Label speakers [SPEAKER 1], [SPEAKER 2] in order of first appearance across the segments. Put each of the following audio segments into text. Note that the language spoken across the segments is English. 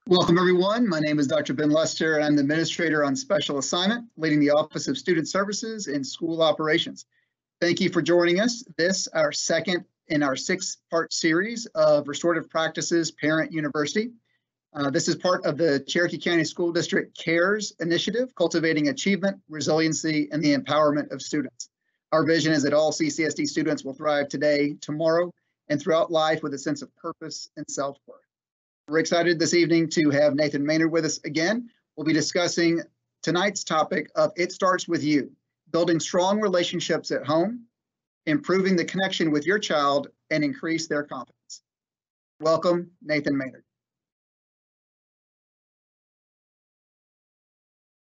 [SPEAKER 1] Welcome, everyone. My name is Dr. Ben Lester, and I'm the Administrator on Special Assignment, leading the Office of Student Services and School Operations. Thank you for joining us. This, our second in our six-part series of Restorative Practices Parent University. This is part of the Cherokee County School District CARES initiative, cultivating achievement, resiliency, and the empowerment of students. Our vision is that all CCSD students will thrive today, tomorrow, and throughout life with a sense of purpose and self-worth. We're excited this evening to have Nathan Maynard with us again. We'll be discussing tonight's topic of It Starts With You, building strong relationships at home, improving the connection with your child, and increase their confidence. Welcome, Nathan Maynard.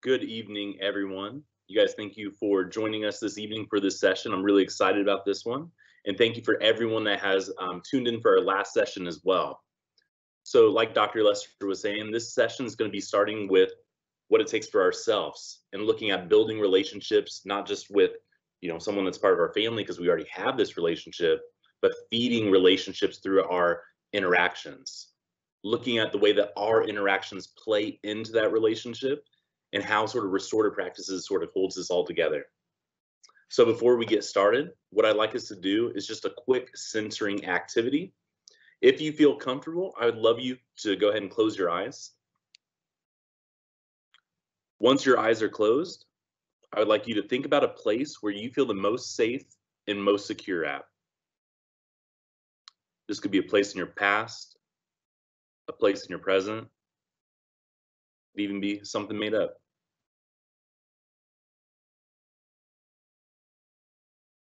[SPEAKER 2] Good evening, everyone. You guys, thank you for joining us this evening for this session. I'm really excited about this one. And thank you for everyone that has tuned in for our last session as well. So like Dr. Lester was saying, this session is going to be starting with what it takes for ourselves and looking at building relationships, not just with, someone that's part of our family because we already have this relationship, but feeding relationships through our interactions, looking at the way that our interactions play into that relationship and how sort of restorative practices sort of holds this all together. So before we get started, what I'd like us to do is just a quick centering activity. If you feel comfortable, I would love you to go ahead and close your eyes. Once your eyes are closed, I would like you to think about a place where you feel the most safe and most secure at. This could be a place in your past, a place in your present, it could even be something made up.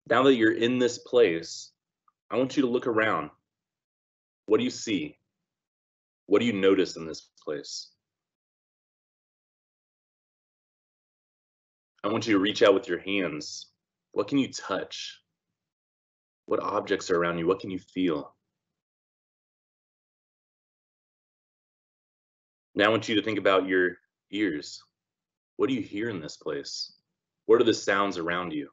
[SPEAKER 2] Now that you're in this place, I want you to look around. What do you see? What do you notice in this place? I want you to reach out with your hands. What can you touch? What objects are around you? What can you feel? Now I want you to think about your ears. What do you hear in this place? What are the sounds around you?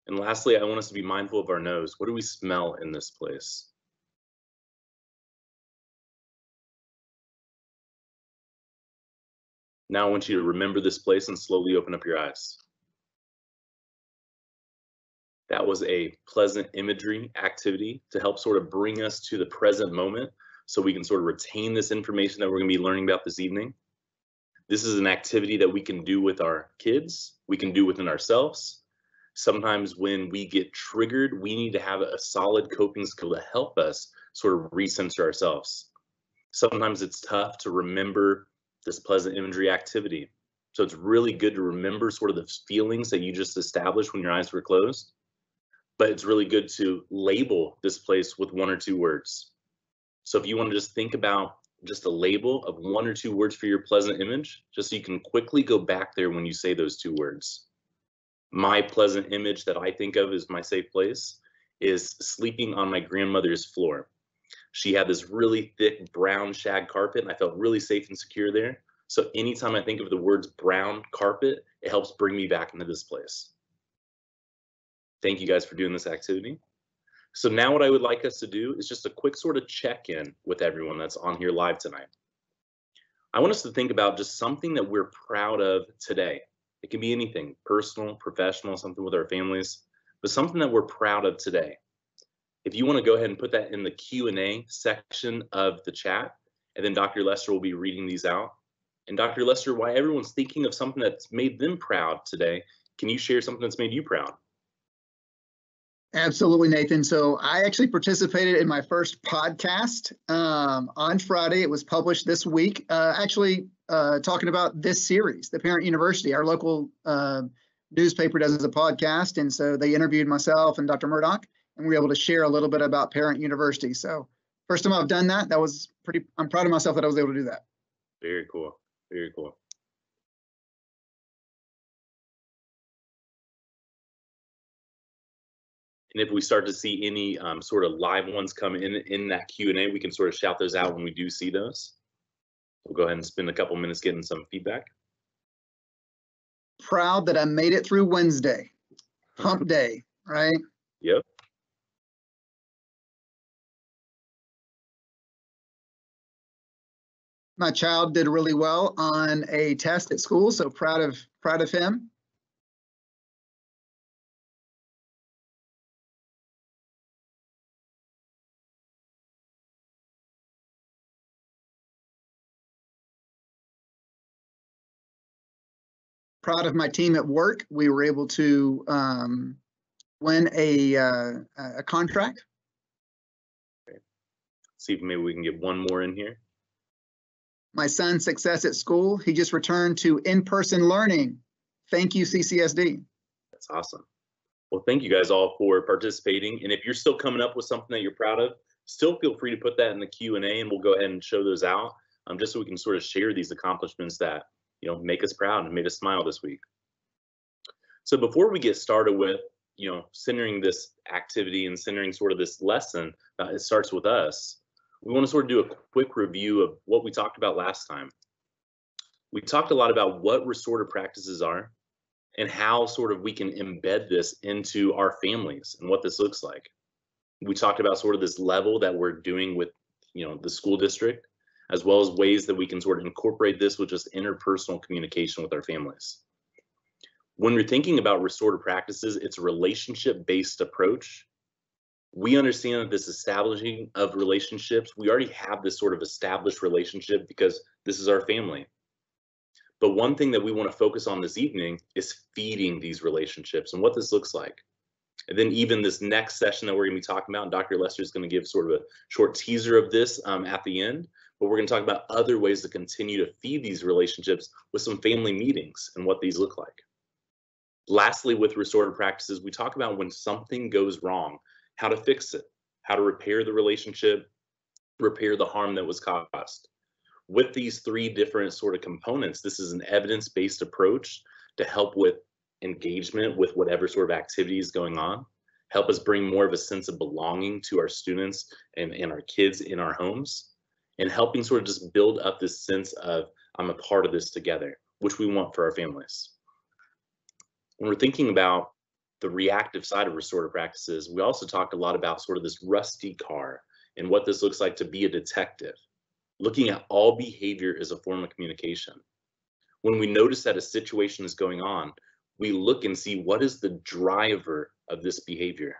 [SPEAKER 2] And lastly, I want us to be mindful of our nose. What do we smell in this place? Now I want you to remember this place and slowly open up your eyes. That was a pleasant imagery activity to help sort of bring us to the present moment so we can sort of retain this information that we're going to be learning about this evening. This is an activity that we can do with our kids, we can do within ourselves. Sometimes when we get triggered, we need to have a solid coping skill to help us sort of recenter ourselves. Sometimes it's tough to remember this pleasant imagery activity. So it's really good to remember sort of the feelings that you just established when your eyes were closed. But it's really good to label this place with one or two words. So if you want to just think about just a label of one or two words for your pleasant image, just so you can quickly go back there when you say those two words. My pleasant image that I think of as my safe place is sleeping on my grandmother's floor. She had this really thick brown shag carpet and I felt really safe and secure there. So anytime I think of the words brown carpet, it helps bring me back into this place. Thank you guys for doing this activity. So now what I would like us to do is just a quick sort of check-in with everyone that's on here live tonight. I want us to think about just something that we're proud of today. It can be anything, personal, professional, something with our families, but something that we're proud of today. If you want to go ahead and put that in the Q&A section of the chat, and then Dr. Lester will be reading these out. And Dr. Lester, while everyone's thinking of something that's made them proud today, can you share something that's made you proud?
[SPEAKER 1] Absolutely, Nathan. So I actually participated in my first podcast on Friday. It was published this week, talking about this series, the Parent University. Our local newspaper does a podcast, and so they interviewed myself and Dr. Murdoch, and we were able to share a little bit about Parent University. So first time I've done that, I'm proud of myself that I was able to do that.
[SPEAKER 2] Very cool, very cool. And if we start to see any sort of live ones come in that Q&A, we can sort of shout those out when we do see those. We'll go ahead and spend a couple minutes getting some feedback.
[SPEAKER 1] Proud that I made it through Wednesday, hump day, right?
[SPEAKER 2] Yep.
[SPEAKER 1] My child did really well on a test at school, so proud of him. Proud of my team at work. We were able to win a contract.
[SPEAKER 2] Okay. See if maybe we can get one more in here.
[SPEAKER 1] My son's success at school. He just returned to in-person learning. Thank you, CCSD.
[SPEAKER 2] That's awesome. Well, thank you guys all for participating. And if you're still coming up with something that you're proud of, still feel free to put that in the Q&A and we'll go ahead and show those out just so we can sort of share these accomplishments that, you know, make us proud and made us smile this week. So before we get started with, you know, centering this activity and centering sort of this lesson, it starts with us. We want to sort of do a quick review of what we talked about last time. We talked a lot about what restorative practices are and how sort of we can embed this into our families and what this looks like. We talked about sort of this level that we're doing with, you know, the school district, as well as ways that we can sort of incorporate this with just interpersonal communication with our families. When we're thinking about restorative practices, it's a relationship-based approach. We understand that this establishing of relationships, we already have this sort of established relationship because this is our family. But one thing that we want to focus on this evening is feeding these relationships and what this looks like. And then even this next session that we're going to be talking about, and Dr. Lester is going to give sort of a short teaser of this at the end, but we're going to talk about other ways to continue to feed these relationships with some family meetings and what these look like. Lastly, with restorative practices, we talk about when something goes wrong, how to fix it, how to repair the relationship, repair the harm that was caused. With these three different sort of components, this is an evidence-based approach to help with engagement with whatever sort of activity is going on, help us bring more of a sense of belonging to our students and our kids in our homes, and helping sort of just build up this sense of I'm a part of this together, which we want for our families. When we're thinking about the reactive side of restorative practices, we also talked a lot about sort of this rusty car and what this looks like to be a detective, looking at all behavior as a form of communication. When we notice that a situation is going on, we look and see what is the driver of this behavior.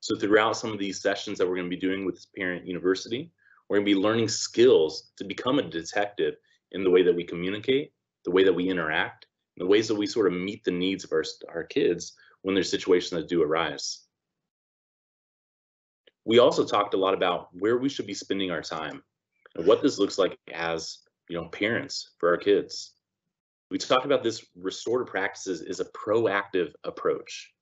[SPEAKER 2] So throughout some of these sessions that we're going to be doing with Parent University, we're going to be learning skills to become a detective in the way that we communicate, the way that we interact, and the ways that we sort of meet the needs of our kids when there's situations that do arise. We also talked a lot about where we should be spending our time and what this looks like as, you know, parents for our kids. We talked about this restorative practices is a proactive approach.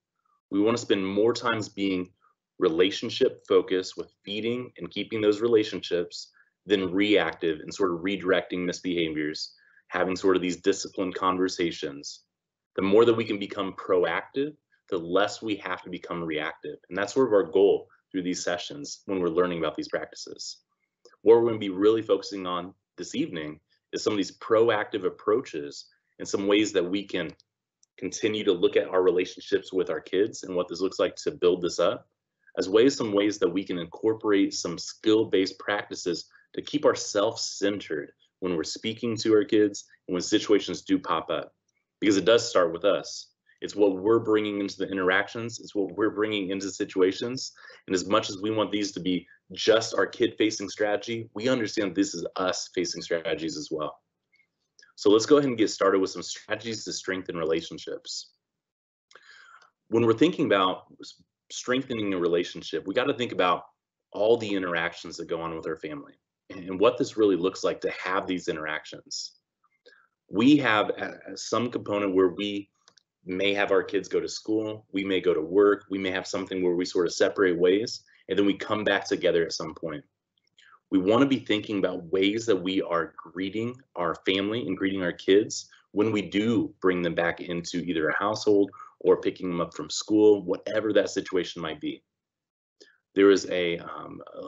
[SPEAKER 2] We want to spend more times being relationship focused with feeding and keeping those relationships than reactive and sort of redirecting misbehaviors, having sort of these disciplined conversations. The more that we can become proactive, the less we have to become reactive. And that's sort of our goal through these sessions when we're learning about these practices. What we're going to be really focusing on this evening is some of these proactive approaches and some ways that we can continue to look at our relationships with our kids and what this looks like to build this up, as well as some ways that we can incorporate some skill-based practices to keep ourselves centered when we're speaking to our kids and when situations do pop up. Because it does start with us. It's what we're bringing into the interactions. It's what we're bringing into situations. And as much as we want these to be just our kid-facing strategy, we understand this is us facing strategies as well. So let's go ahead and get started with some strategies to strengthen relationships. When we're thinking about strengthening a relationship, we got to think about all the interactions that go on with our family and what this really looks like to have these interactions. We have some component where we may have our kids go to school, we may go to work, we may have something where we sort of separate ways, and then we come back together at some point. We want to be thinking about ways that we are greeting our family and greeting our kids when we do bring them back into either a household or picking them up from school, whatever that situation might be. There was a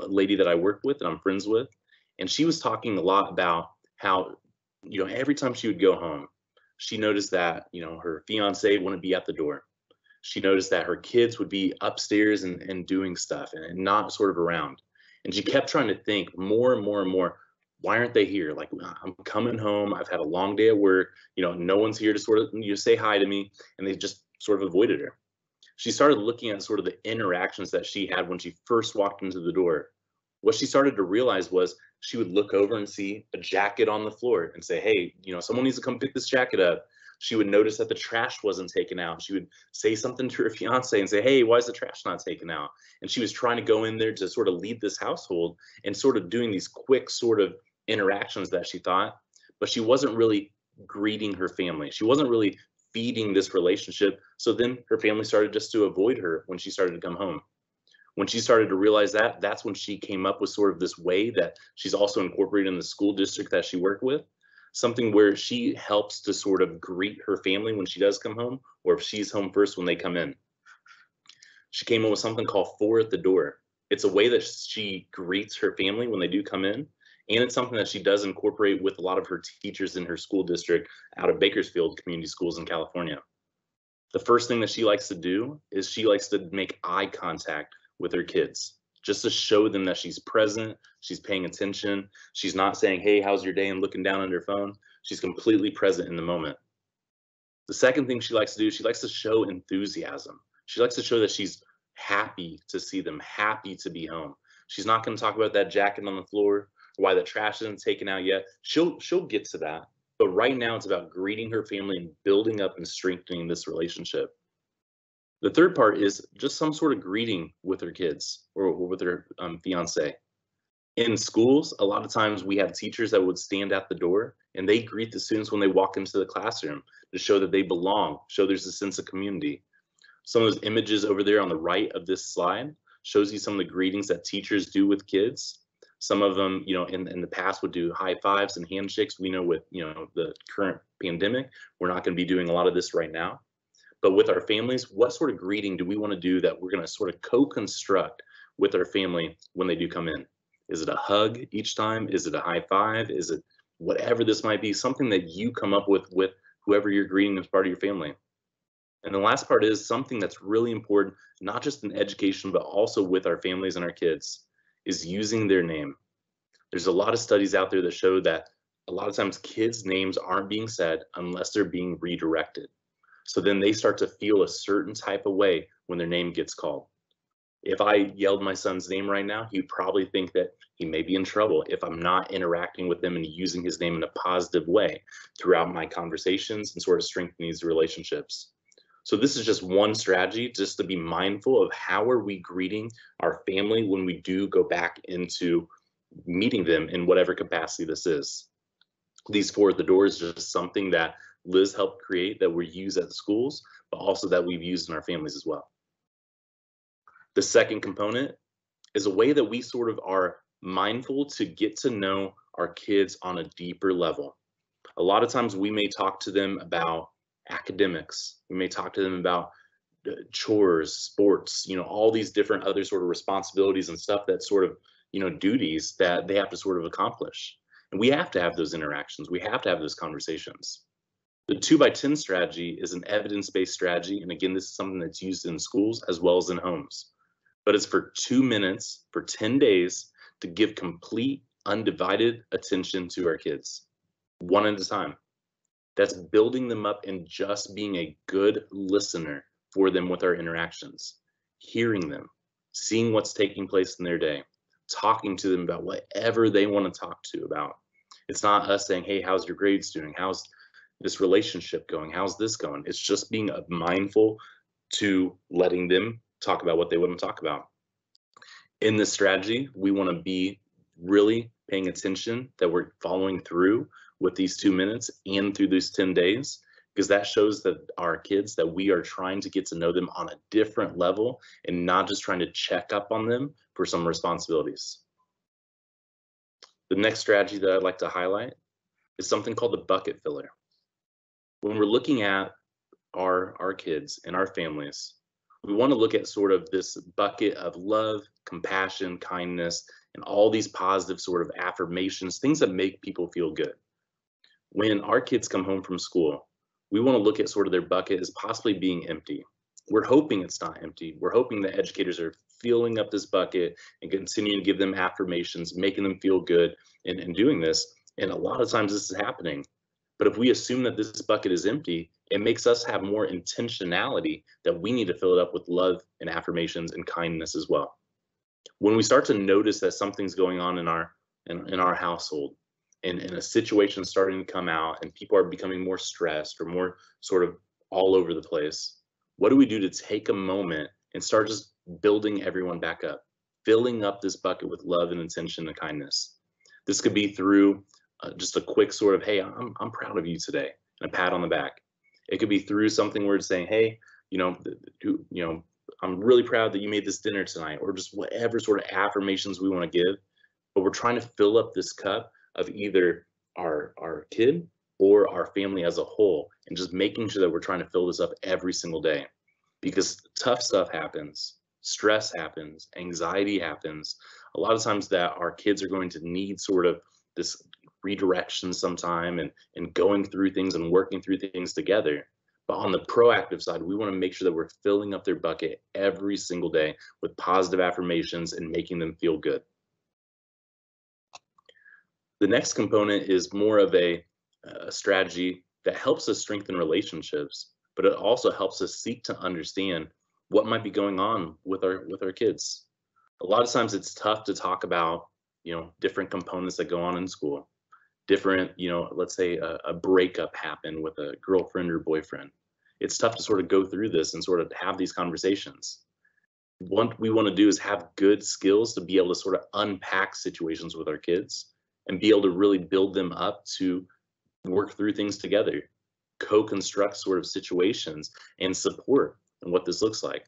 [SPEAKER 2] lady that I work with and I'm friends with, and she was talking a lot about how, you know, every time she would go home, she noticed that, you know, her fiance wouldn't be at the door. She noticed that her kids would be upstairs and doing stuff and not sort of around. And she kept trying to think more and more and more, Why aren't they here? Like, I'm coming home, I've had a long day at work, no one's here to sort of say hi to me, and they just sort of avoided her. She started looking at sort of the interactions that she had when she first walked into the door. What she started to realize was she would look over and see a jacket on the floor and say, hey, someone needs to come pick this jacket up. She would notice that the trash wasn't taken out. She would say something to her fiance and say, hey, why is the trash not taken out? And she was trying to go in there to sort of lead this household and sort of doing these quick sort of interactions that she thought, but she wasn't really greeting her family. She wasn't really feeding this relationship. So then her family started just to avoid her when she started to come home. When she started to realize that, that's when she came up with sort of this way that she's also incorporated in the school district that she worked with, something where she helps to sort of greet her family when she does come home, or if she's home first when they come in. She came up with something called 4 at the door. It's a way that she greets her family when they do come in, and it's something that she does incorporate with a lot of her teachers in her school district out of Bakersfield Community Schools in California. The first thing that she likes to do is she likes to make eye contact with her kids, just to show them that she's present, she's paying attention, she's not saying, hey, how's your day, and looking down on her phone. She's completely present in the moment. The second thing she likes to do, she likes to show enthusiasm. She likes to show that she's happy to see them, happy to be home. She's not going to talk about that jacket on the floor or why the trash isn't taken out yet. She'll get to that. But right now it's about greeting her family and building up and strengthening this relationship. The third part is just some sort of greeting with her kids or with her fiance. In schools, a lot of times we have teachers that would stand at the door and they greet the students when they walk into the classroom to show that they belong, show there's a sense of community. Some of those images over there on the right of this slide shows you some of the greetings that teachers do with kids. Some of them, in the past would do high fives and handshakes. We know with, the current pandemic, we're not going to be doing a lot of this right now. But with our families, what sort of greeting do we want to do that we're going to sort of co-construct with our family when they do come in? Is it a hug each time? Is it a high five? Is it whatever this might be, something that you come up with whoever you're greeting as part of your family? And the last part is something that's really important, not just in education, but also with our families and our kids, is using their name. There's a lot of studies out there that show that a lot of times kids' names aren't being said unless they're being redirected. So then they start to feel a certain type of way when their name gets called. If I yelled my son's name right now, he'd probably think that he may be in trouble if I'm not interacting with him and using his name in a positive way throughout my conversations and sort of strengthening these relationships. So this is just one strategy, just to be mindful of how are we greeting our family when we do go back into meeting them in whatever capacity this is. These 4 at the door is just something that Liz helped create that we use at the schools, but also that we've used in our families as well. The second component is a way that we sort of are mindful to get to know our kids on a deeper level. A lot of times we may talk to them about academics. We may talk to them about chores, sports, all these different other sort of responsibilities and stuff that sort of, duties that they have to sort of accomplish. And we have to have those interactions. We have to have those conversations. The 2x10 strategy is an evidence-based strategy. And again, this is something that's used in schools as well as in homes. But it's for 2 minutes for 10 days to give complete, undivided attention to our kids, one at a time. That's building them up and just being a good listener for them with our interactions, hearing them, seeing what's taking place in their day, talking to them about whatever they want to talk to about. It's not us saying, hey, how's your grades doing? How's this relationship going? How's this going? It's just being mindful to letting them talk about what they want to talk about. In this strategy, we want to be really paying attention that we're following through with these 2 minutes and through these 10 days, because that shows that our kids, that we are trying to get to know them on a different level and not just trying to check up on them for some responsibilities. The next strategy that I'd like to highlight is something called the bucket filler. When we're looking at our kids and our families, we want to look at sort of this bucket of love, compassion, kindness, and all these positive sort of affirmations, things that make people feel good. When our kids come home from school, we want to look at sort of their bucket as possibly being empty. We're hoping it's not empty. We're hoping that educators are filling up this bucket and continuing to give them affirmations, making them feel good and doing this. And a lot of times this is happening. But if we assume that this bucket is empty, it makes us have more intentionality that we need to fill it up with love and affirmations and kindness as well. When we start to notice that something's going on in our household, and a situation starting to come out and people are becoming more stressed or more sort of all over the place, what do we do to take a moment and start just building everyone back up, filling up this bucket with love and intention and kindness? This could be through just a quick sort of, hey, I'm proud of you today, and a pat on the back. It could be through something where it's saying, hey, I'm really proud that you made this dinner tonight, or just whatever sort of affirmations we want to give. But we're trying to fill up this cup of either our kid or our family as a whole, and just making sure that we're trying to fill this up every single day, because tough stuff happens, stress happens, anxiety happens. A lot of times that our kids are going to need sort of this redirection sometime and going through things and working through things together. But on the proactive side, we want to make sure that we're filling up their bucket every single day with positive affirmations and making them feel good. The next component is more of a strategy that helps us strengthen relationships, but it also helps us seek to understand what might be going on with our kids. A lot of times it's tough to talk about, different components that go on in school. Different, let's say a breakup happened with a girlfriend or boyfriend. It's tough to sort of go through this and sort of have these conversations. What we want to do is have good skills to be able to sort of unpack situations with our kids and be able to really build them up to work through things together, co-construct sort of situations and support and what this looks like.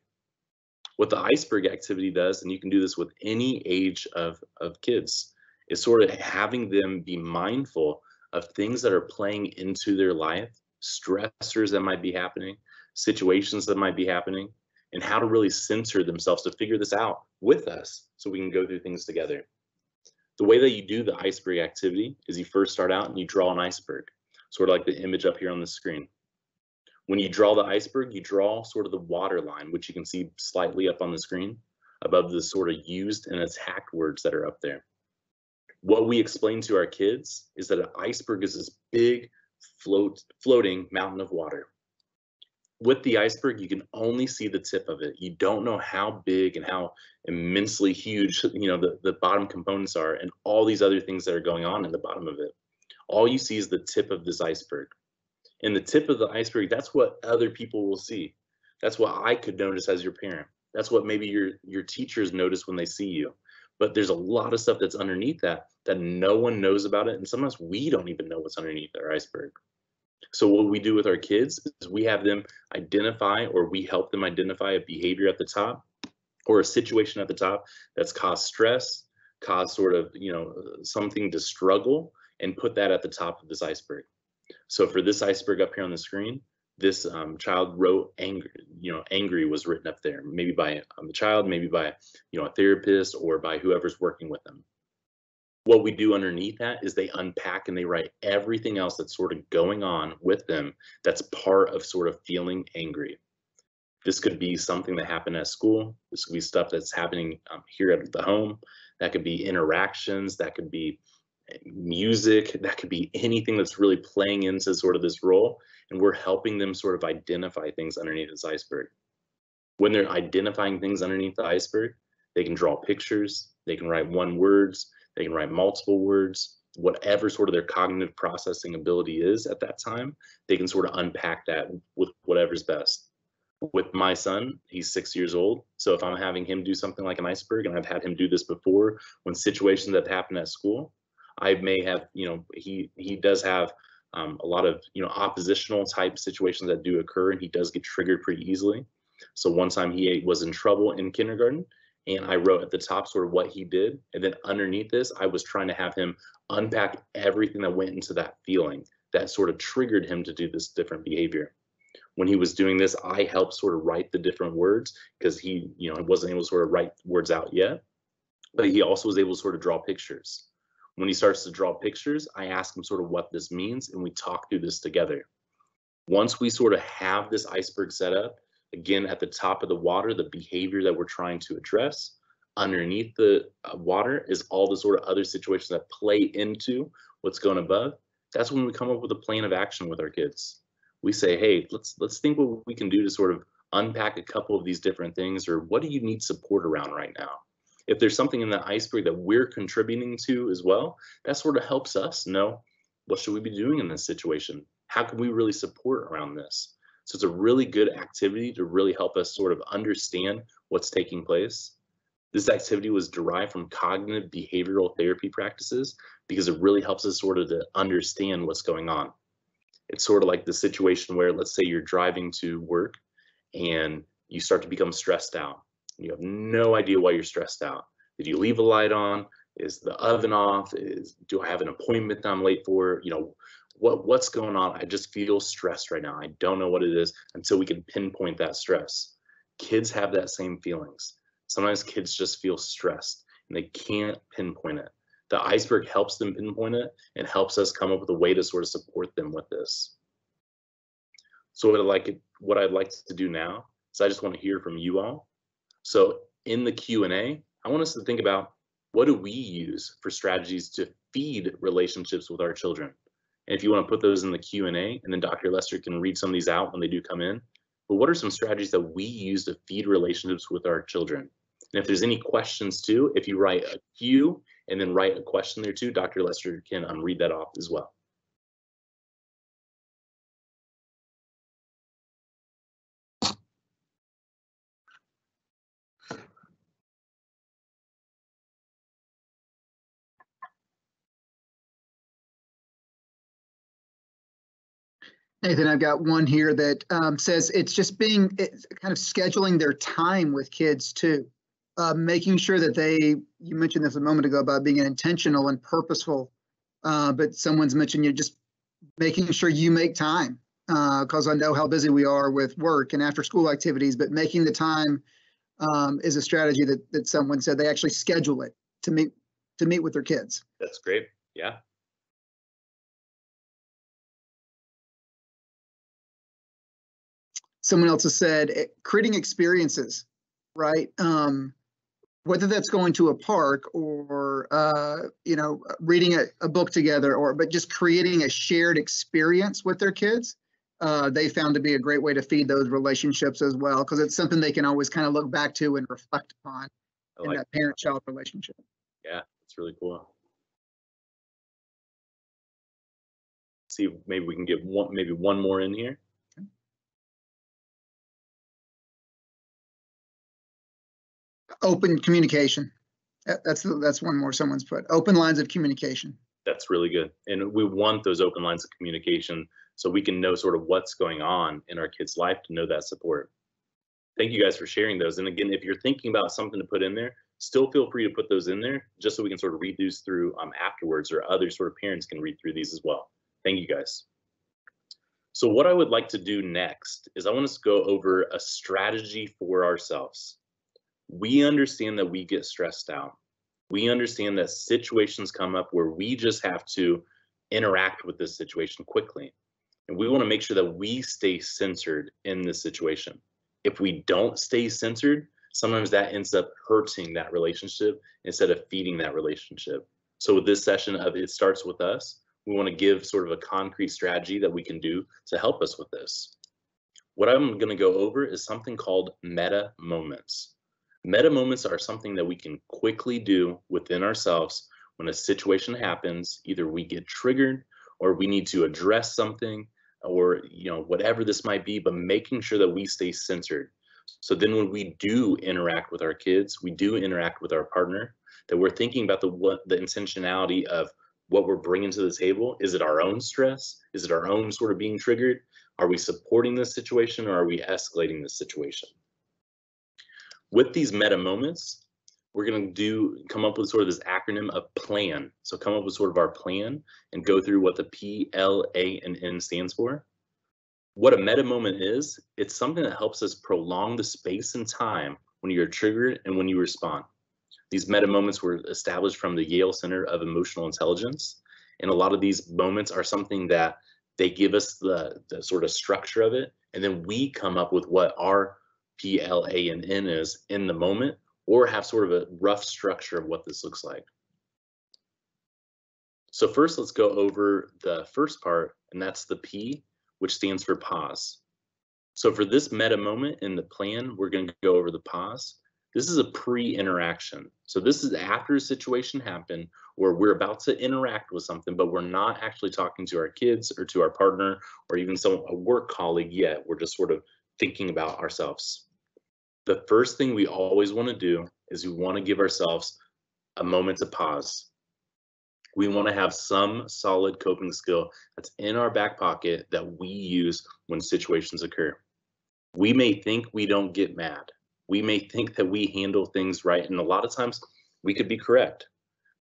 [SPEAKER 2] What the iceberg activity does, and you can do this with any age of kids, is sort of having them be mindful of things that are playing into their life, stressors that might be happening, situations that might be happening, and how to really center themselves to figure this out with us so we can go through things together. The way that you do the iceberg activity is you first start out and you draw an iceberg, sort of like the image up here on the screen. When you draw the iceberg, you draw sort of the water line, which you can see slightly up on the screen above the sort of used and attacked words that are up there. What we explain to our kids is that an iceberg is this big floating mountain of water. With the iceberg, you can only see the tip of it. You don't know how big and how immensely huge, the bottom components are, and all these other things that are going on in the bottom of it. All you see is the tip of this iceberg. And the tip of the iceberg, that's what other people will see. That's what I could notice as your parent. That's what maybe your teachers notice when they see you. But there's a lot of stuff that's underneath that no one knows about it. And sometimes we don't even know what's underneath our iceberg. So what we do with our kids is we have them identify, or we help them identify a behavior at the top or a situation at the top that's caused stress, caused sort of, something to struggle, and put that at the top of this iceberg. So for this iceberg up here on the screen, this child wrote angry was written up there, maybe by the child, maybe by, a therapist or by whoever's working with them. What we do underneath that is they unpack and they write everything else that's sort of going on with them that's part of sort of feeling angry. This could be something that happened at school. This could be stuff that's happening here at the home. That could be interactions. That could be music. That could be anything that's really playing into sort of this role. And we're helping them sort of identify things underneath this iceberg. When they're identifying things underneath the iceberg, they can draw pictures. They can write one words. They can write multiple words. Whatever sort of their cognitive processing ability is at that time, they can sort of unpack that with whatever's best. With my son, he's 6 years old. So if I'm having him do something like an iceberg, and I've had him do this before when situations that happen at school, I may have, he does have a lot of, oppositional type situations that do occur, and he does get triggered pretty easily. So one time he was in trouble in kindergarten, and I wrote at the top sort of what he did. And then underneath this, I was trying to have him unpack everything that went into that feeling that sort of triggered him to do this different behavior. When he was doing this, I helped sort of write the different words because he, wasn't able to sort of write words out yet, but he also was able to sort of draw pictures. When he starts to draw pictures, I ask him sort of what this means, and we talk through this together. Once we sort of have this iceberg set up, Again, at the top of the water, the behavior that we're trying to address. Underneath the water is all the sort of other situations that play into what's going above. That's when we come up with a plan of action with our kids. We say, hey, let's think what we can do to sort of unpack a couple of these different things, or what do you need support around right now? If there's something in the iceberg that we're contributing to as well, that sort of helps us know, what should we be doing in this situation? How can we really support around this? So it's a really good activity to really help us sort of understand what's taking place. This activity was derived from cognitive behavioral therapy practices because it really helps us sort of to understand what's going on. It's sort of like the situation where, let's say you're driving to work and you start to become stressed out. You have no idea why you're stressed out. Did you leave a light on? Is the oven off? Do I have an appointment that I'm late for? You know, what's going on? I just feel stressed right now. I don't know what it is until we can pinpoint that stress. Kids have that same feelings. Sometimes kids just feel stressed and they can't pinpoint it. The iceberg helps them pinpoint it and helps us come up with a way to sort of support them with this. So what I'd like to do now is I just want to hear from you all. So in the Q&A, I want us to think about, what do we use for strategies to feed relationships with our children? And if you want to put those in the Q&A, and then Dr. Lester can read some of these out when they do come in. But what are some strategies that we use to feed relationships with our children? And if there's any questions too, if you write a Q and then write a question there too, Dr. Lester can read that off as well.
[SPEAKER 1] Nathan, I've got one here that says it's kind of scheduling their time with kids too. Making sure that you mentioned this a moment ago about being intentional and purposeful, but someone's mentioned you just making sure you make time, because I know how busy we are with work and after school activities, but making the time is a strategy that someone said they actually schedule it to meet with their kids.
[SPEAKER 2] That's great. Yeah.
[SPEAKER 1] Someone else has said creating experiences, right? Whether that's going to a park or reading a book together, but just creating a shared experience with their kids, they found to be a great way to feed those relationships as well, because it's something they can always kind of look back to and reflect upon in that parent-child relationship.
[SPEAKER 2] Yeah, it's really cool. See if maybe we can get one more in here.
[SPEAKER 1] Open communication. That's one more someone's put. Open lines of communication.
[SPEAKER 2] That's really good. And we want those open lines of communication so we can know sort of what's going on in our kids' life, to know that support. Thank you guys for sharing those. And again, if you're thinking about something to put in there, still feel free to put those in there just so we can sort of read these through afterwards, or other sort of parents can read through these as well. Thank you guys. So what I would like to do next is I want us to go over a strategy for ourselves. We understand that we get stressed out. We understand that situations come up where we just have to interact with this situation quickly. And we want to make sure that we stay centered in this situation. If we don't stay centered, sometimes that ends up hurting that relationship instead of feeding that relationship. So with this session of It Starts With Us, we want to give sort of a concrete strategy that we can do to help us with this. What I'm going to go over is something called meta moments. Meta moments are something that we can quickly do within ourselves when a situation happens. Either we get triggered, or we need to address something, or whatever this might be, but making sure that we stay centered. So then when we do interact with our kids, we do interact with our partner, that we're thinking about the intentionality of what we're bringing to the table. Is it our own stress? Is it our own sort of being triggered? Are we supporting this situation, or are we escalating this situation? With these meta moments, we're going to come up with sort of this acronym of PLAN. So come up with sort of our plan and go through what the P, L, A, and N stands for. What a meta moment is, it's something that helps us prolong the space and time when you're triggered and when you respond. These meta moments were established from the Yale Center of Emotional Intelligence. And a lot of these moments are something that they give us the sort of structure of it. And then we come up with what our PLANN is in the moment, or have sort of a rough structure of what this looks like. So first, let's go over the first part, and that's the P, which stands for pause. So for this meta moment in the plan, we're going to go over the pause. This is a pre-interaction. So this is after a situation happened where we're about to interact with something, but we're not actually talking to our kids or to our partner or even a work colleague yet. We're just sort of thinking about ourselves. The first thing we always want to do is we want to give ourselves a moment to pause. We want to have some solid coping skill that's in our back pocket that we use when situations occur. We may think we don't get mad. We may think that we handle things right, and a lot of times we could be correct.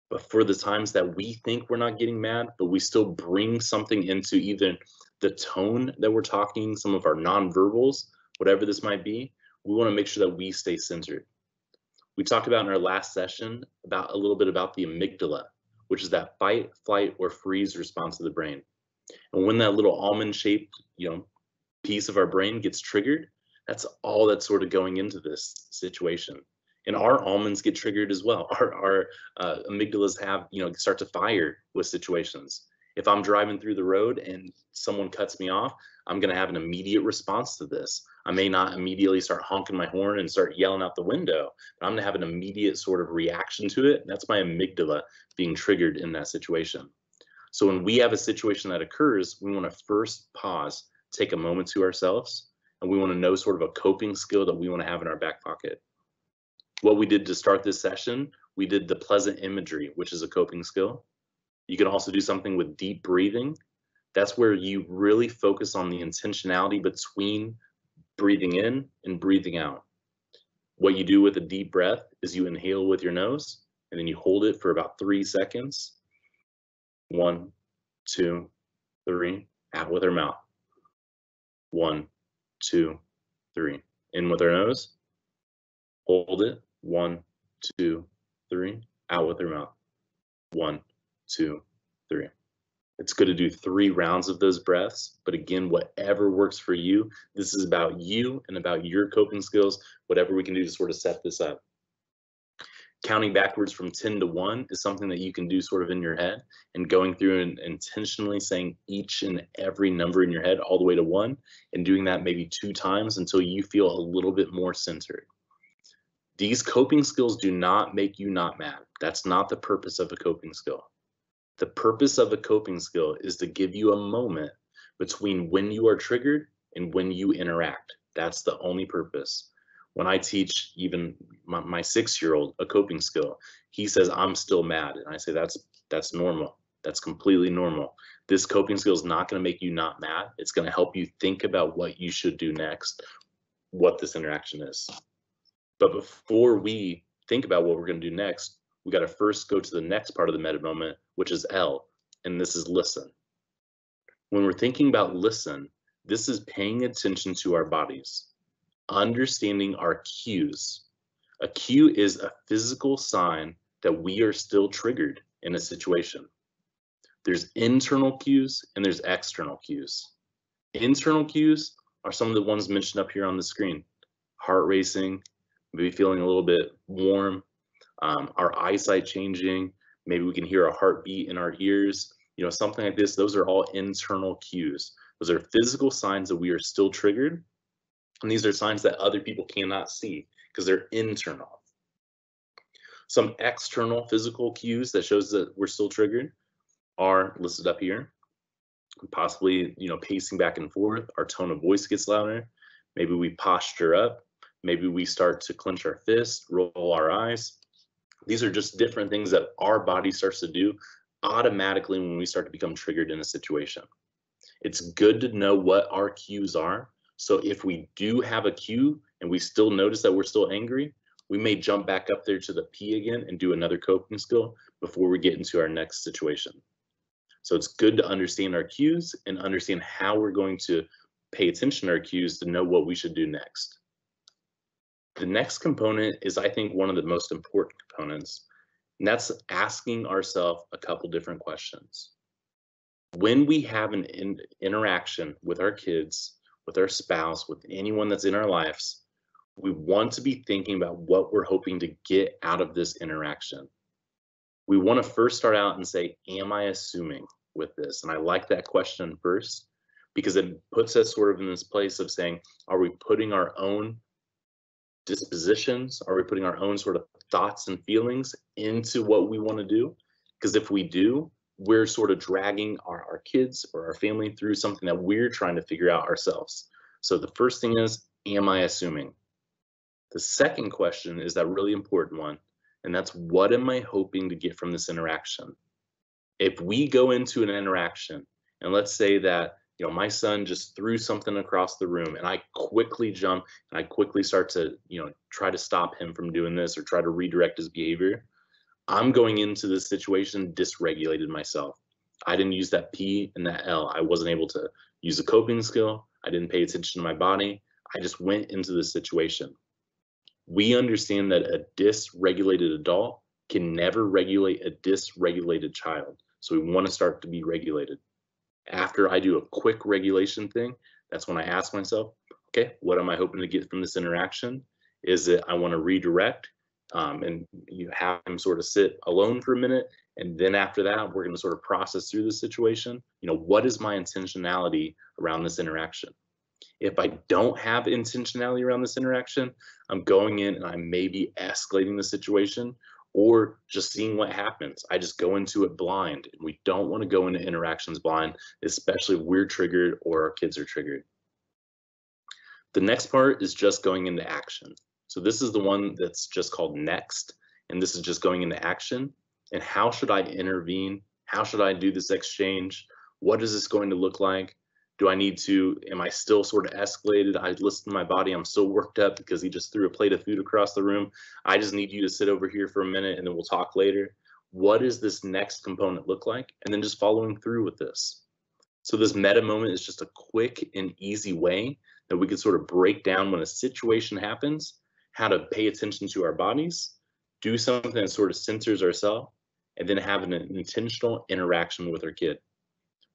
[SPEAKER 2] But for the times that we think we're not getting mad, but we still bring something into either the tone that we're talking, some of our nonverbals, whatever this might be, we want to make sure that we stay centered. We talked about in our last session a little bit about the amygdala, which is that fight, flight, or freeze response of the brain. And when that little almond-shaped, piece of our brain gets triggered, that's all that's sort of going into this situation. And our almonds get triggered as well. Our amygdalas start to fire with situations. If I'm driving through the road and someone cuts me off, I'm going to have an immediate response to this. I may not immediately start honking my horn and start yelling out the window, but I'm going to have an immediate sort of reaction to it. That's my amygdala being triggered in that situation. So when we have a situation that occurs, we want to first pause, take a moment to ourselves, and we want to know sort of a coping skill that we want to have in our back pocket. What we did to start this session, we did the pleasant imagery, which is a coping skill. You can also do something with deep breathing. That's where you really focus on the intentionality between breathing in and breathing out. What you do with a deep breath is you inhale with your nose, and then you hold it for about 3 seconds. 1, 2, 3, out with our mouth. 1, 2, 3. In with our nose. Hold it. 1, 2, 3. Out with our mouth. 1, 2, 3. It's good to do 3 rounds of those breaths, but again, whatever works for you. This is about you and about your coping skills, whatever we can do to sort of set this up. Counting backwards from 10 to 1 is something that you can do sort of in your head, and going through and intentionally saying each and every number in your head all the way to 1, and doing that maybe 2 times until you feel a little bit more centered. These coping skills do not make you not mad. That's not the purpose of a coping skill. The purpose of a coping skill is to give you a moment between when you are triggered and when you interact. That's the only purpose. When I teach even my 6-year-old a coping skill, he says, I'm still mad. And I say, that's normal. That's completely normal. This coping skill is not going to make you not mad. It's going to help you think about what you should do next, what this interaction is. But before we think about what we're going to do next, we got to first go to the next part of the meta moment, which is L, and this is listen. When we're thinking about listen, this is paying attention to our bodies, understanding our cues. A cue is a physical sign that we are still triggered in a situation. There's internal cues and there's external cues. Internal cues are some of the ones mentioned up here on the screen. Heart racing, maybe feeling a little bit warm, our eyesight changing, maybe we can hear a heartbeat in our ears, something like this. Those are all internal cues. Those are physical signs that we are still triggered. And these are signs that other people cannot see because they're internal. Some external physical cues that shows that we're still triggered are listed up here. Possibly, pacing back and forth, our tone of voice gets louder. Maybe we posture up. Maybe we start to clench our fist, roll our eyes. These are just different things that our body starts to do automatically when we start to become triggered in a situation. It's good to know what our cues are. So if we do have a cue and we still notice that we're still angry, we may jump back up there to the P again and do another coping skill before we get into our next situation. So it's good to understand our cues and understand how we're going to pay attention to our cues to know what we should do next. The next component is, I think, one of the most important components, and that's asking ourselves a couple different questions. When we have an interaction with our kids, with our spouse, with anyone that's in our lives, We want to be thinking about what we're hoping to get out of this interaction. We want to first start out and say, am I assuming with this? And I like that question first because it puts us sort of in this place of saying, are we putting our own dispositions? Are we putting our own sort of thoughts and feelings into what we want to do? Because if we do, we're sort of dragging our kids or our family through something that we're trying to figure out ourselves. So the first thing is, am I assuming? The second question is that really important one, and that's what am I hoping to get from this interaction? If we go into an interaction and let's say that my son just threw something across the room and I quickly jump and I quickly start to try to stop him from doing this or try to redirect his behavior, I'm going into this situation dysregulated myself. I didn't use that P and that L. I wasn't able to use a coping skill. I didn't pay attention to my body. I just went into this situation. We understand that a dysregulated adult can never regulate a dysregulated child. So we want to start to be regulated. After I do a quick regulation thing, that's when I ask myself, okay, what am I hoping to get from this interaction? Is it I want to redirect and you have him sort of sit alone for a minute. And then after that, we're going to sort of process through the situation. What is my intentionality around this interaction? If I don't have intentionality around this interaction, I'm going in and I'm maybe escalating the situation or just seeing what happens. I just go into it blind, and we don't want to go into interactions blind, especially if we're triggered or our kids are triggered. The next part is just going into action. So this is the one that's just called next, and this is just going into action. And how should I intervene? How should I do this exchange? What is this going to look like? Am I still sort of escalated? I listen to my body. I'm so worked up because he just threw a plate of food across the room. I just need you to sit over here for a minute and then we'll talk later. What does this next component look like? And then just following through with this. So this meta moment is just a quick and easy way that we can sort of break down when a situation happens, how to pay attention to our bodies, do something that sort of censors ourselves, and then have an intentional interaction with our kid.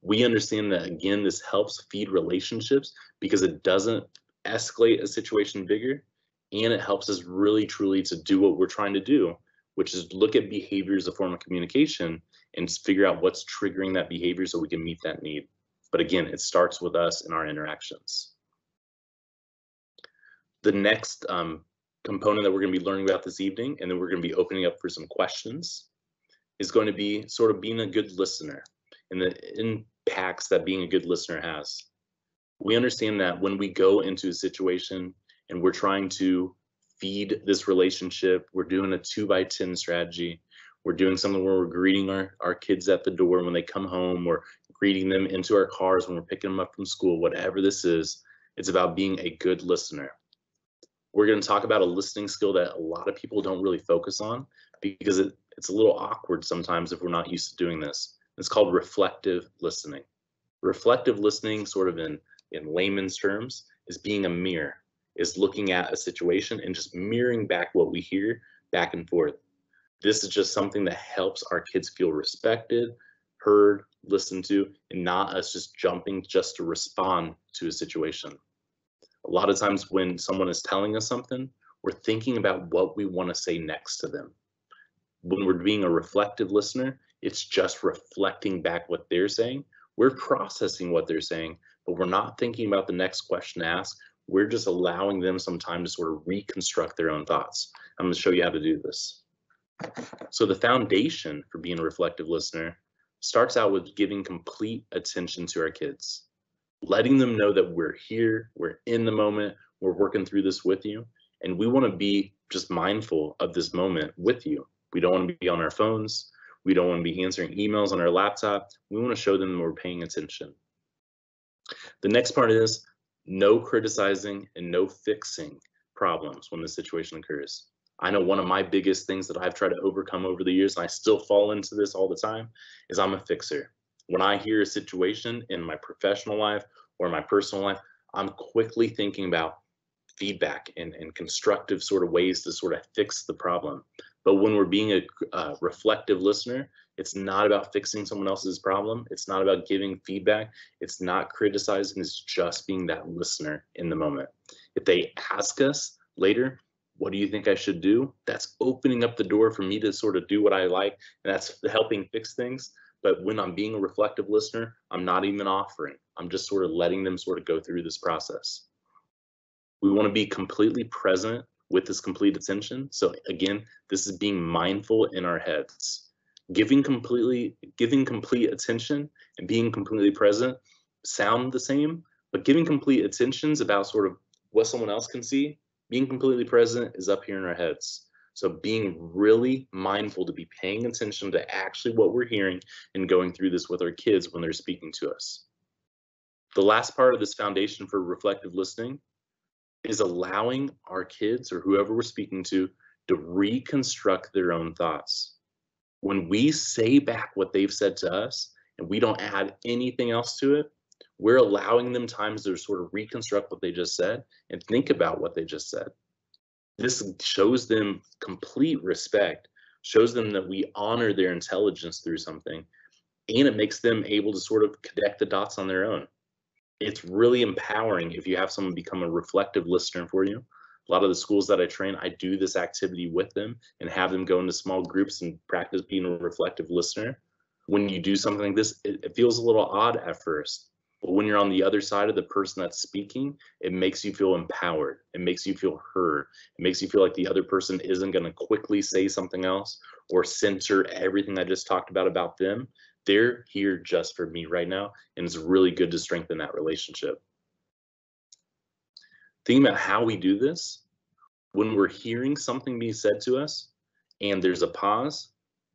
[SPEAKER 2] We understand that, again, this helps feed relationships because it doesn't escalate a situation bigger, and it helps us really, truly to do what we're trying to do, which is look at behavior as a form of communication and figure out what's triggering that behavior so we can meet that need. But again, it starts with us in our interactions. The next component that we're going to be learning about this evening, and then we're going to be opening up for some questions, is going to be sort of being a good listener and the impacts that being a good listener has. We understand that when we go into a situation and we're trying to feed this relationship, we're doing a 2x10 strategy, we're doing something where we're greeting our kids at the door when they come home, or greeting them into our cars when we're picking them up from school, whatever this is, it's about being a good listener. We're going to talk about a listening skill that a lot of people don't really focus on because it's a little awkward sometimes if we're not used to doing this. It's called reflective listening. Reflective listening, sort of in layman's terms, is being a mirror, is looking at a situation and just mirroring back what we hear back and forth. This is just something that helps our kids feel respected, heard, listened to, and not us just jumping just to respond to a situation. A lot of times when someone is telling us something, we're thinking about what we want to say next to them. When we're being a reflective listener, it's just reflecting back what they're saying. We're processing what they're saying, but we're not thinking about the next question to ask. We're just allowing them some time to sort of reconstruct their own thoughts. I'm going to show you how to do this. So the foundation for being a reflective listener starts out with giving complete attention to our kids, letting them know that we're here, we're in the moment, we're working through this with you, and we want to be just mindful of this moment with you. We don't want to be on our phones. We don't want to be answering emails on our laptop. We want to show them that we're paying attention. The next part is no criticizing and no fixing problems when the situation occurs. I know one of my biggest things that I've tried to overcome over the years, and I still fall into this all the time, is I'm a fixer. When I hear a situation in my professional life or my personal life, I'm quickly thinking about feedback and constructive sort of ways to sort of fix the problem. But when we're being a reflective listener, it's not about fixing someone else's problem. It's not about giving feedback. It's not criticizing. It's just being that listener in the moment. If they ask us, later, what do you think I should do? That's opening up the door for me to sort of do what I like, and that's helping fix things. But when I'm being a reflective listener, I'm not even offering. I'm just sort of letting them sort of go through this process. We want to be completely present with this complete attention. So again, this is being mindful in our heads. Giving complete attention and being completely present sound the same, but giving complete attention is about sort of what someone else can see. Being completely present is up here in our heads. So being really mindful to be paying attention to actually what we're hearing and going through this with our kids when they're speaking to us. The last part of this foundation for reflective listening is allowing our kids or whoever we're speaking to reconstruct their own thoughts. When we say back what they've said to us and we don't add anything else to it, we're allowing them times to sort of reconstruct what they just said and think about what they just said. This shows them complete respect, shows them that we honor their intelligence through something, and it makes them able to sort of connect the dots on their own. It's really empowering if you have someone become a reflective listener for you. A lot of the schools that I train, I do this activity with them and have them go into small groups and practice being a reflective listener. When you do something like this, it feels a little odd at first. But when you're on the other side of the person that's speaking, it makes you feel empowered. It makes you feel heard. It makes you feel like the other person isn't going to quickly say something else or censor everything I just talked about them. They're here just for me right now, and it's really good to strengthen that relationship. Thinking about how we do this, when we're hearing something being said to us and there's a pause,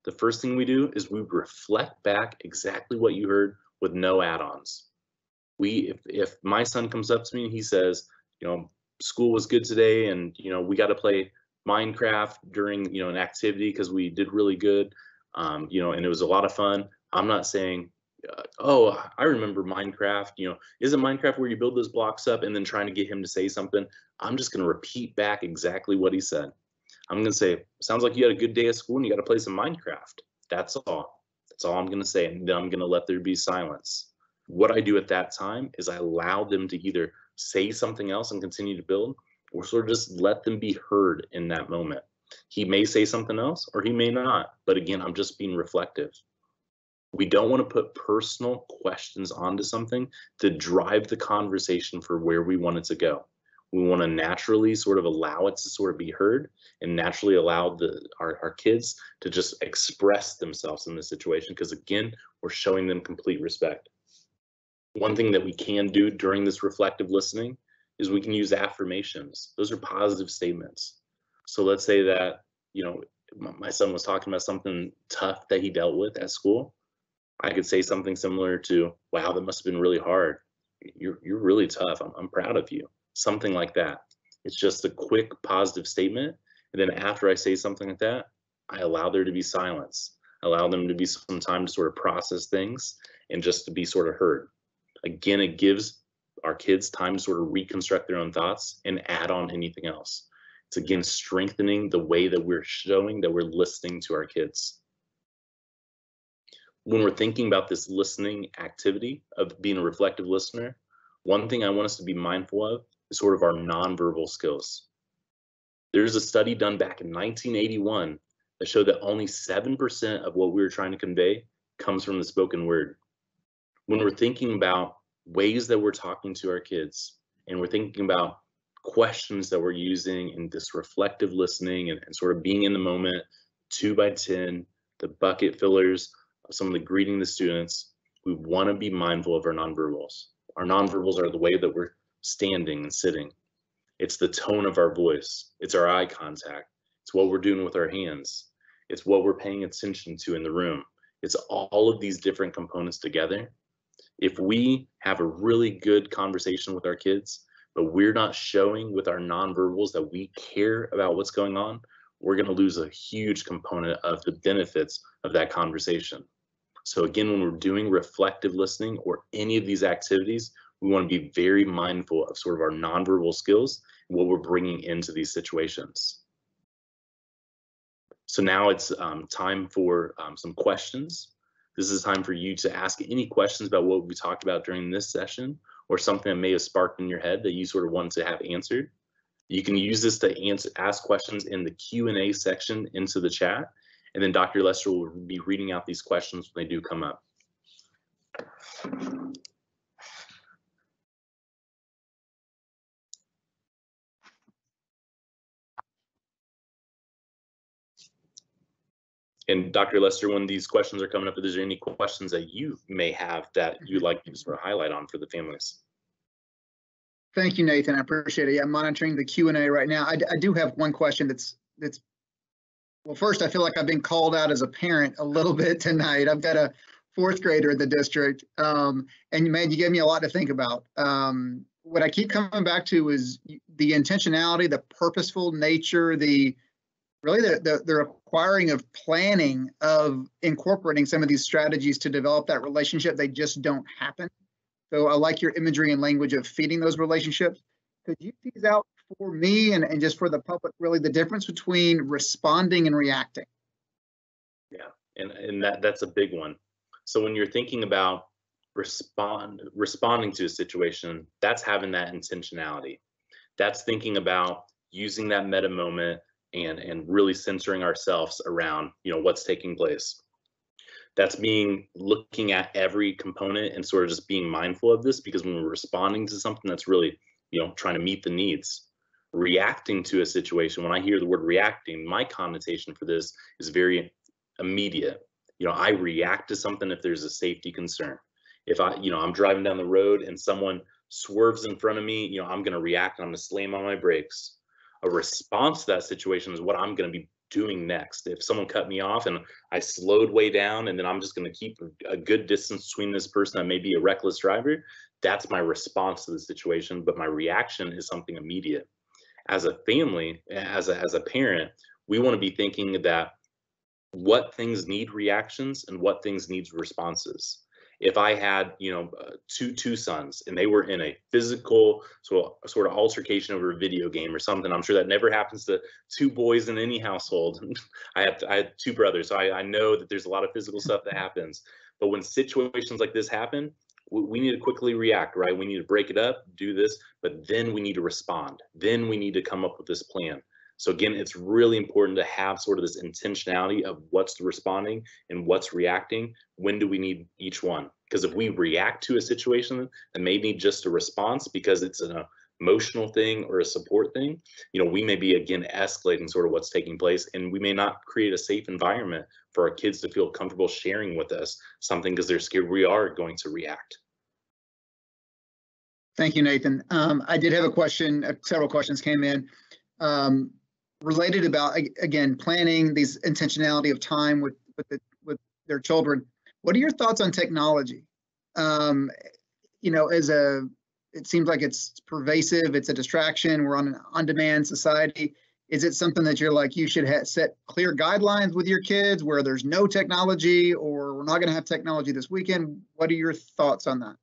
[SPEAKER 2] the first thing we do is we reflect back exactly what you heard with no add-ons. If my son comes up to me and he says, school was good today, and we got to play Minecraft during an activity because we did really good, and it was a lot of fun. I'm not saying, oh, I remember Minecraft. Isn't Minecraft where you build those blocks up, and then trying to get him to say something? I'm just going to repeat back exactly what he said. I'm going to say, sounds like you had a good day at school and you got to play some Minecraft. That's all. That's all I'm going to say, and then I'm going to let there be silence. What I do at that time is I allow them to either say something else and continue to build, or sort of just let them be heard in that moment. He may say something else or he may not, but again, I'm just being reflective. We don't want to put personal questions onto something to drive the conversation for where we want it to go. We want to naturally sort of allow it to sort of be heard and naturally allow our kids to just express themselves in this situation, because again, we're showing them complete respect. One thing that we can do during this reflective listening is we can use affirmations. Those are positive statements. So let's say that, my son was talking about something tough that he dealt with at school. I could say something similar to, wow, that must have been really hard. You're really tough. I'm proud of you. Something like that. It's just a quick positive statement. And then after I say something like that, I allow there to be silence. I allow them to be some time to sort of process things and just to be sort of heard. Again, it gives our kids time to sort of reconstruct their own thoughts and add on anything else. It's again strengthening the way that we're showing that we're listening to our kids. When we're thinking about this listening activity of being a reflective listener, one thing I want us to be mindful of is sort of our nonverbal skills. There's a study done back in 1981 that showed that only 7% of what we were trying to convey comes from the spoken word. When we're thinking about ways that we're talking to our kids, and we're thinking about questions that we're using in this reflective listening and sort of being in the moment, 2 by 10, the bucket fillers, some of the greeting the students, we want to be mindful of our nonverbals. Our nonverbals are the way that we're standing and sitting. It's the tone of our voice. It's our eye contact. It's what we're doing with our hands. It's what we're paying attention to in the room. It's all of these different components together. If we have a really good conversation with our kids, but we're not showing with our nonverbals that we care about what's going on, we're going to lose a huge component of the benefits of that conversation. So again, when we're doing reflective listening or any of these activities, we want to be very mindful of sort of our nonverbal skills and what we're bringing into these situations. So now it's time for some questions. This is time for you to ask any questions about what we talked about during this session, or something that may have sparked in your head that you sort of want to have answered. You can use this to ask questions in the Q&A section into the chat, and then Dr. Lester will be reading out these questions when they do come up. And Dr. Lester, when these questions are coming up, is there any questions that you may have that you'd like to sort of highlight on for the families?
[SPEAKER 1] Thank you, Nathan. I appreciate it. Yeah, I'm monitoring the Q&A right now. I do have one question that's well, first, I feel like I've been called out as a parent a little bit tonight. I've got a fourth grader in the district, and man, you gave me a lot to think about. What I keep coming back to is the intentionality, the purposeful nature, the requiring of planning, of incorporating some of these strategies to develop that relationship. They just don't happen. So I like your imagery and language of feeding those relationships. Could you tease out for me and just for the public, really the difference between responding and reacting?
[SPEAKER 2] Yeah, and that's a big one. So when you're thinking about responding to a situation, that's having that intentionality. That's thinking about using that meta moment and really centering ourselves around, what's taking place. That's looking at every component and sort of just being mindful of this, because when we're responding to something, that's really, trying to meet the needs. Reacting to a situation, when I hear the word reacting, my connotation for this is very immediate. I react to something if there's a safety concern. If I'm driving down the road and someone swerves in front of me, I'm going to react and I'm going to slam on my brakes. A response to that situation is what I'm going to be doing next. If someone cut me off and I slowed way down, and then I'm just going to keep a good distance between this person that may be a reckless driver, that's my response to the situation. But my reaction is something immediate. As a family, as a parent, we want to be thinking that what things need reactions and what things needs responses. If I had, two sons and they were in a physical sort of altercation over a video game or something, I'm sure that never happens to two boys in any household. I had two brothers, so I know that there's a lot of physical stuff that happens. But when situations like this happen, we need to quickly react, right? We need to break it up, do this, but then we need to respond. Then we need to come up with this plan. So again, it's really important to have sort of this intentionality of what's responding and what's reacting. When do we need each one? Because if we react to a situation that may need just a response because it's an emotional thing or a support thing, we may be, again, escalating sort of what's taking place, and we may not create a safe environment for our kids to feel comfortable sharing with us something because they're scared we are going to react.
[SPEAKER 1] Thank you, Nathan. I did have a question, several questions came in. Related about, again, planning these intentionality of time with their children. What are your thoughts on technology? It seems like it's pervasive, it's a distraction, we're on an on-demand society. Is it something that you're like, you should set clear guidelines with your kids where there's no technology, or we're not going to have technology this weekend? What are your thoughts on that?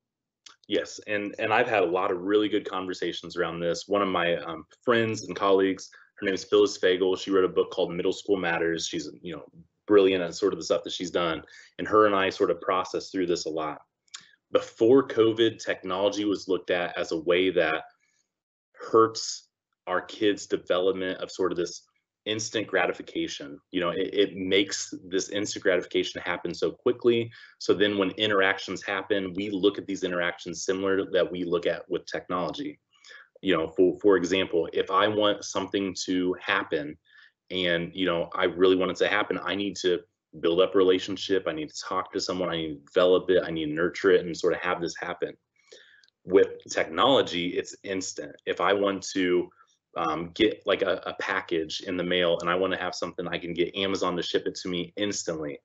[SPEAKER 2] Yes, and I've had a lot of really good conversations around this. One of my friends and colleagues, her name is Phyllis Fagel. She wrote a book called Middle School Matters. She's, brilliant at sort of the stuff that she's done. And her and I sort of processed through this a lot. Before COVID, technology was looked at as a way that hurts our kids' development of sort of this instant gratification. It makes this instant gratification happen so quickly. So then when interactions happen, we look at these interactions similar to that we look at with technology. For example, if I want something to happen and, I really want it to happen, I need to build up a relationship. I need to talk to someone. I need to develop it. I need to nurture it and sort of have this happen. With technology, it's instant. If I want to get like a package in the mail and I want to have something, I can get Amazon to ship it to me instantly.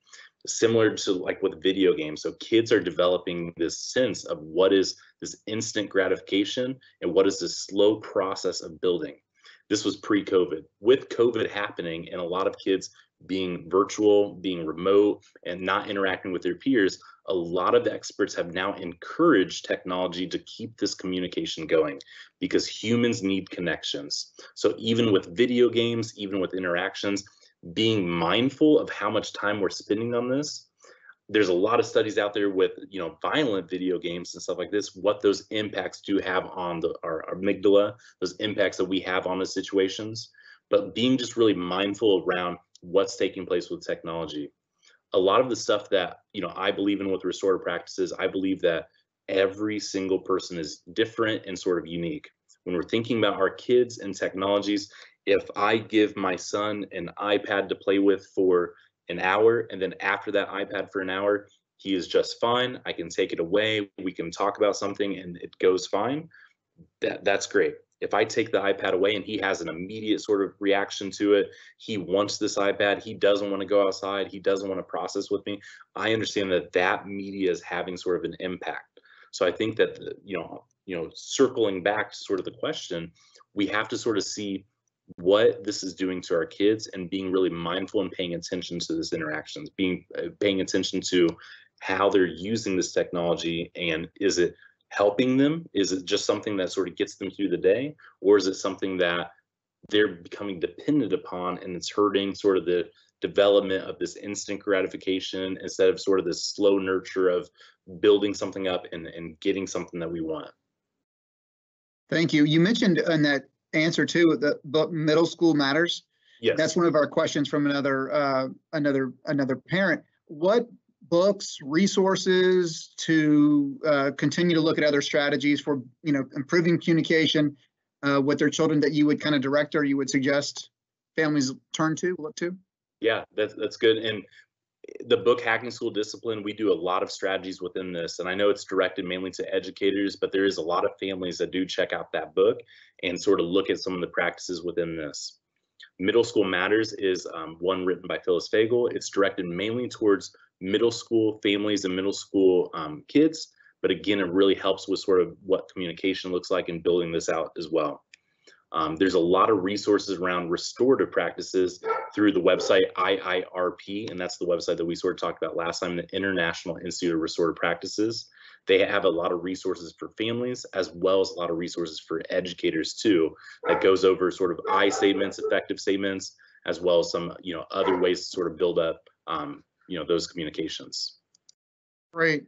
[SPEAKER 2] Similar to like with video games. So kids are developing this sense of what is this instant gratification and what is this slow process of building. This was pre-COVID. With COVID happening and a lot of kids being virtual, being remote, and not interacting with their peers, a lot of the experts have now encouraged technology to keep this communication going because humans need connections. So even with video games, even with interactions, being mindful of how much time we're spending on this, there's a lot of studies out there with, violent video games and stuff like this, what those impacts do have on our amygdala, those impacts that we have on the situations, but being just really mindful around what's taking place with technology. A lot of the stuff that, I believe in with restorative practices, I believe that every single person is different and sort of unique. When we're thinking about our kids and technologies, if I give my son an iPad to play with for an hour, and then after that iPad for an hour, he is just fine. I can take it away. We can talk about something and it goes fine. That's great. If I take the iPad away and he has an immediate sort of reaction to it, he wants this iPad, he doesn't want to go outside, he doesn't want to process with me, I understand that that media is having sort of an impact. So I think that, circling back to sort of the question, we have to sort of see what this is doing to our kids and being really mindful and paying attention to these interactions, paying attention to how they're using this technology, and is it helping them? Is it just something that sort of gets them through the day, or is it something that they're becoming dependent upon and it's hurting sort of the development of this instant gratification instead of sort of this slow nurture of building something up and getting something that we want?
[SPEAKER 1] Thank you. You mentioned in that answer too, the book Middle School Matters.
[SPEAKER 2] Yes.
[SPEAKER 1] That's one of our questions from another parent. What books, resources to continue to look at other strategies for improving communication with their children that you would kind of direct or you would suggest families look to?
[SPEAKER 2] Yeah, that's good. And the book Hacking School Discipline, we do a lot of strategies within this, and I know it's directed mainly to educators, but there is a lot of families that do check out that book and sort of look at some of the practices within this. Middle School Matters is one written by Phyllis Fagel. It's directed mainly towards middle school families and middle school kids, but again, it really helps with sort of what communication looks like and building this out as well. There's a lot of resources around restorative practices through the website IIRP, and that's the website that we sort of talked about last time, the International Institute of Restorative Practices. They have a lot of resources for families as well as a lot of resources for educators too, that goes over sort of I statements, effective statements, as well as some other ways to sort of build up those communications.
[SPEAKER 1] Great.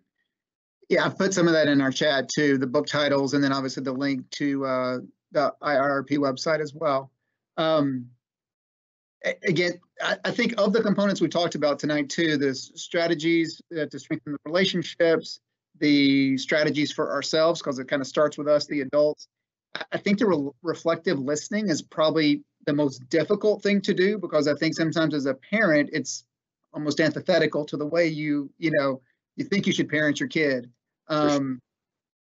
[SPEAKER 1] Yeah, I've put some of that in our chat too, the book titles, and then obviously the link to the IRP website as well. Again, I think of the components we talked about tonight too, the strategies to strengthen the relationships, the strategies for ourselves, because it kind of starts with us, the adults. I think the reflective listening is probably the most difficult thing to do, because I think sometimes as a parent, it's almost antithetical to the way you think you should parent your kid. One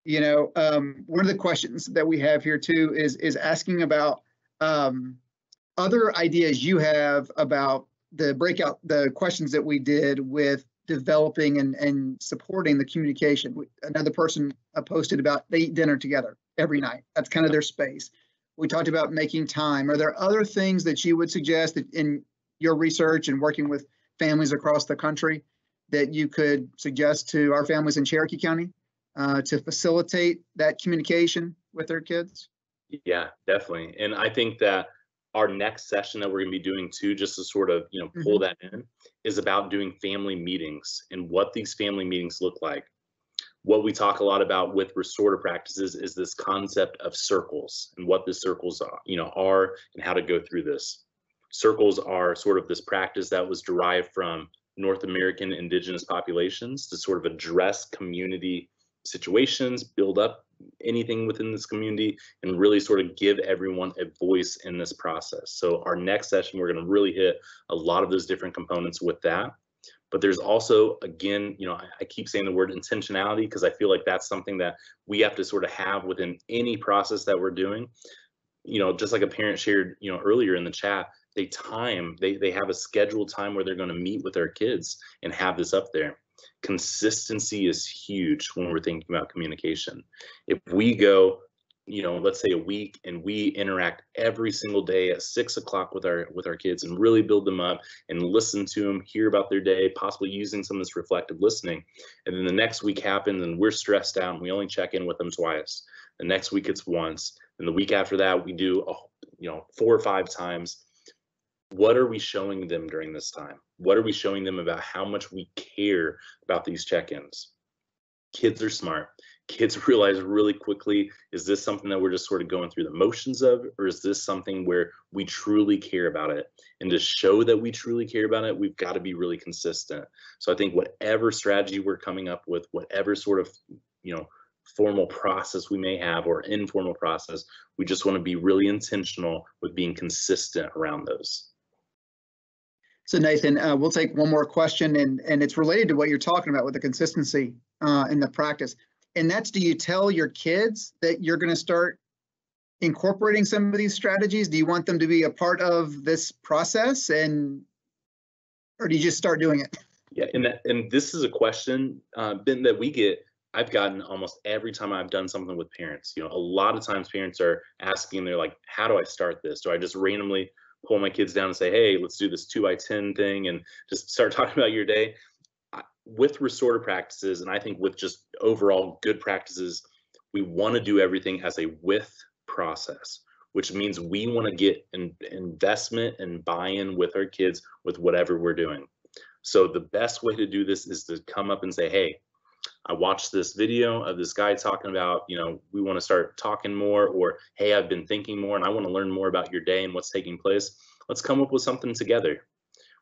[SPEAKER 1] of the questions that we have here too is asking about other ideas you have about the questions that we did with developing and supporting the communication. Another person posted about they eat dinner together every night. That's kind of their space. We talked about making time. Are there other things that you would suggest that in your research and working with families across the country that you could suggest to our families in Cherokee County to facilitate that communication with their kids?
[SPEAKER 2] Yeah, definitely. And I think that our next session that we're going to be doing too, just to sort of, pull that in, is about doing family meetings and what these family meetings look like. What we talk a lot about with restorative practices is this concept of circles and what the circles are, and how to go through this. Circles are sort of this practice that was derived from North American indigenous populations to sort of address community situations, build up anything within this community, and really sort of give everyone a voice in this process. So our next session, we're going to really hit a lot of those different components with that. But there's also, again, I keep saying the word intentionality, because I feel like that's something that we have to sort of have within any process that we're doing. Just like a parent shared, earlier in the chat, they have a scheduled time where they're going to meet with their kids and have this up there. Consistency is huge when we're thinking about communication. If we go, let's say a week, and we interact every single day at 6 o'clock with our kids and really build them up and listen to them, hear about their day, possibly using some of this reflective listening, and then the next week happens and we're stressed out and we only check in with them twice. The next week it's once, and the week after that we do 4 or 5 times. What are we showing them during this time? What are we showing them about how much we care about these check-ins? Kids are smart. Kids realize really quickly, is this something that we're just sort of going through the motions of, or is this something where we truly care about it? And to show that we truly care about it, we've got to be really consistent. So I think whatever strategy we're coming up with, whatever sort of, formal process we may have or informal process, we just want to be really intentional with being consistent around those.
[SPEAKER 1] So Nathan, we'll take one more question, and it's related to what you're talking about with the consistency in the practice. And that's, do you tell your kids that you're going to start incorporating some of these strategies? Do you want them to be a part of this process, or do you just start doing it?
[SPEAKER 2] Yeah, and this is a question, Ben, that we get. I've gotten almost every time I've done something with parents. A lot of times parents are asking, they're like, how do I start this? Do I just randomly pull my kids down and say, hey, let's do this 2x10 thing and just start talking about your day? With restorative practices, and I think with just overall good practices, we want to do everything as a with process, which means we want to get investment and buy-in with our kids with whatever we're doing. So the best way to do this is to come up and say, hey, I watched this video of this guy talking about, we want to start talking more, or, hey, I've been thinking more and I want to learn more about your day and what's taking place. Let's come up with something together.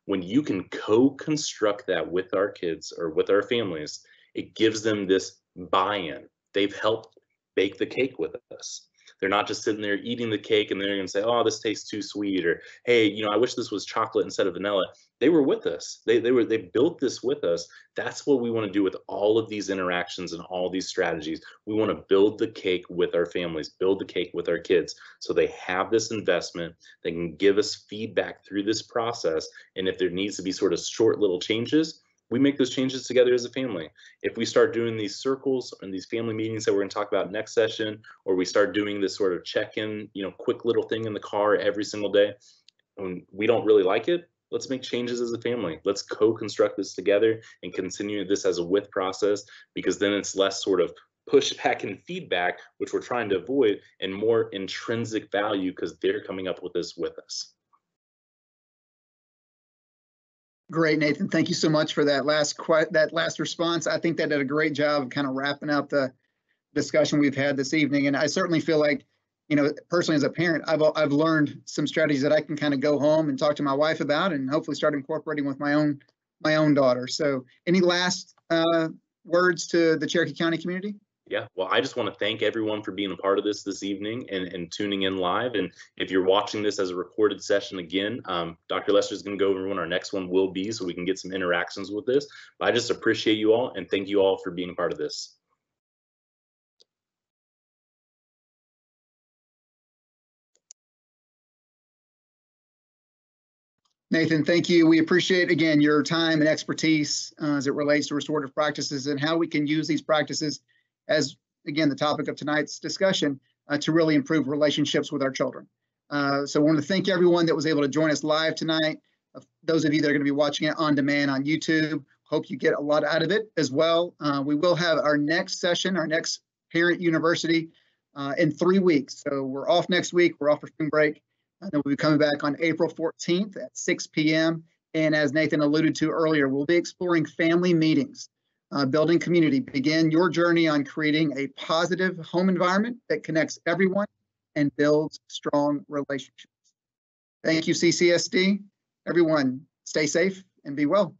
[SPEAKER 2] When you can co-construct that with our kids or with our families, it gives them this buy-in. They've helped bake the cake with us. They're not just sitting there eating the cake and they're going to say, oh, this tastes too sweet, or, hey, I wish this was chocolate instead of vanilla. They were with us. They built this with us. That's what we want to do with all of these interactions and all these strategies. We want to build the cake with our families, build the cake with our kids, so they have this investment. They can give us feedback through this process. And if there needs to be sort of short little changes, we make those changes together as a family. If we start doing these circles and these family meetings that we're going to talk about next session, or we start doing this sort of check-in, quick little thing in the car every single day, and we don't really like it, let's make changes as a family. Let's co-construct this together and continue this as a with process, because then it's less sort of pushback and feedback, which we're trying to avoid, and more intrinsic value because they're coming up with this with us.
[SPEAKER 1] Great, Nathan. Thank you so much for that last response. I think that did a great job of kind of wrapping up the discussion we've had this evening. And I certainly feel like, personally as a parent, I've learned some strategies that I can kind of go home and talk to my wife about, and hopefully start incorporating with my own daughter. So, any last words to the Cherokee County community?
[SPEAKER 2] Yeah, well, I just want to thank everyone for being a part of this evening and tuning in live. And if you're watching this as a recorded session again, Dr. Lester is going to go over when our next one will be, so we can get some interactions with this. But I just appreciate you all and thank you all for being a part of this.
[SPEAKER 1] Nathan, thank you. We appreciate, again, your time and expertise as it relates to restorative practices and how we can use these practices as, again, the topic of tonight's discussion, to really improve relationships with our children. So I want to thank everyone that was able to join us live tonight. Those of you that are going to be watching it on demand on YouTube, hope you get a lot out of it as well. We will have our next session, our next Parent University, in 3 weeks. So we're off next week. We're off for spring break. And then we'll be coming back on April 14th at 6 p.m. And as Nathan alluded to earlier, we'll be exploring family meetings, building community. Begin your journey on creating a positive home environment that connects everyone and builds strong relationships. Thank you, CCSD. Everyone, stay safe and be well.